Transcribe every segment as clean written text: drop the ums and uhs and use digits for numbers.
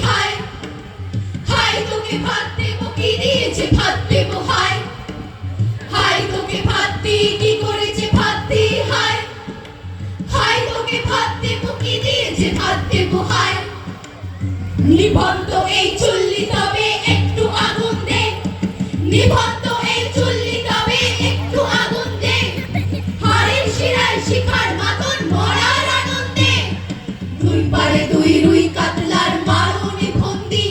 হায় হায় তোকে ভাত দেবো কি দিয়েছে ভাত দেবো হায় হায় তোকে ভাত দিয়ে কি করেছে ভাত দিয়ে হায় হায় তোকে ভাত দেবো কি দিয়েছে ভাত দেবো হায় নিবন্ধ এই চুল্লি তবে একটু আগুন দে নিবন্ধ এই চুল্লি তবে একটু আগুন দে হাড়ের শিরায় শিখার মাতন মরার আনন্দে দুই পারে দুই রুই কাতলার মারণে ফন্দি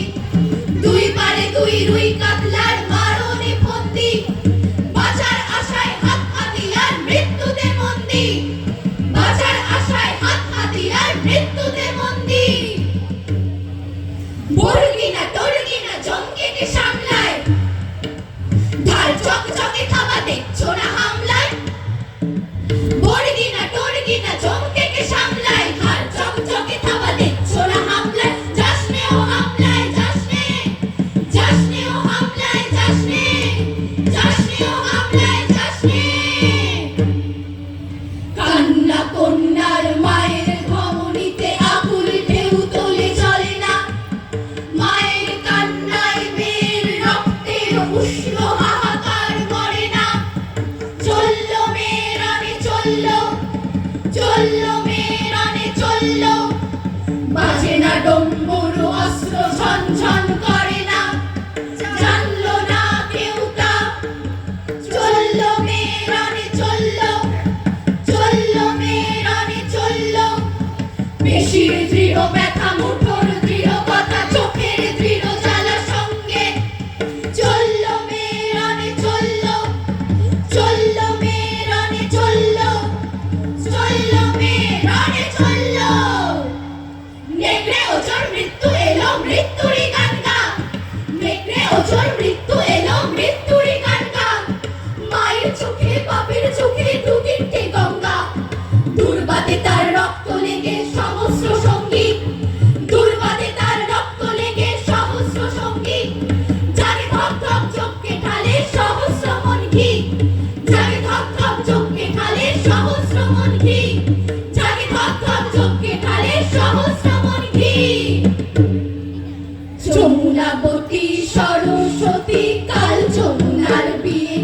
দুই পারে দুই রুই কাতলার মারণে ফন্দি বাঁচার আশায় হাত হাতিয়ার মৃত্যুতে মন্দি বাঁচার আশায় হাত হাতিয়ার মৃত্যুতে মন্দি বর্গিনা টর্গিনা জমকেকে সামলায় ঢাল চকচকে থাবা দেখছো না হামলায় বর্গিনা টর্গিনা জমকেকে সামলায় ঢাল চকচকে থাবা দেখছো না হামলায় যাসনে ও হামলায় যাসনে যাসনে ও হামলায় যাসনে যাসনে ও হামলায় যাসনে কান্না কন্যার মায়ের ধমনীতে আকুল ঢেউ তোলে চলে না মায়ের কান্নায় মেয়ের রক্তের উষ্ণ হাহাকার করে না চললো মেয়েরানে চললো চললো মেয়েরানে চললো বাজে না ডম্বুরু অস্ত্র ঝনঝন করে না জানলো না কেউ তা চললো মেয়েরানে চললো চললো মেয়েরানে চললো পেশির দৃঢ় ব্যথা মুঠোর দৃঢ় কথা চোখের দৃঢ় জ্বালা সঙ্গে চললো মেয়েরানে চললো চললো মেয়েরানে চললো চললো মেয়েরানে চললো নেকড়ে ওজোর মৃত্যু এলো মৃত্যুরই গান গা নেকড়ে ওজোর মৃত্যু এলো মৃত্যুরই গান গা মায়ের চোখে বাপের চোখে দু তিনটে গঙ্গা দুর্বাদে তার রক্ত লেগে সহস্র সঙ্গী দুর্বাদে তার রক্ত লেগে সহস্র সঙ্গী যাকে ধক ধক চোখকে ঢালে সহস্র মন ঘি যাকে ধক ধক চোখকে ঢালে সহস্র মন ঘি যাকে ধক ধক চোখকে ঢালে সহস্র মন ঘি যমুনাবতী সরস্বতী কাল যমুনার বিয়ে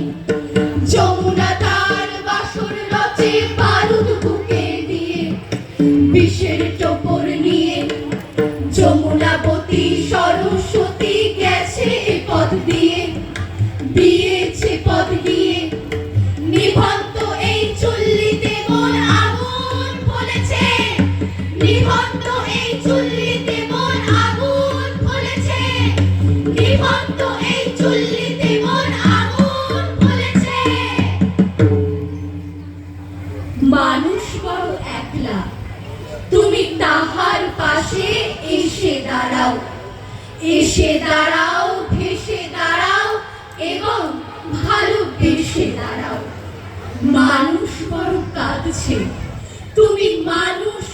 যমুনা তার বাসর রচে বারুদ বুকে দিয়ে বিষের টোপর নিয়ে যমুনাবতী সরস্বতী গেছে এ পথ দিয়ে দিয়েছে পথ দিয়ে নিভন্ত এই চুল্লিতে মন আগুন ফলেছে নিভন্ত এই চুল্লিতে মন আগুন ফলেছে নিভন্ত এই চুল্লিতে মন আগুন ফলেছে মানুষ বড় একলা তুমি তাহার পাশে এসে দাঁড়াও এসে দাঁড়াও ভেসে দাঁড়াও এবং ভালোবেসে দাঁড়াও মানুষ বড় কাঁদছে তুমি মানুষ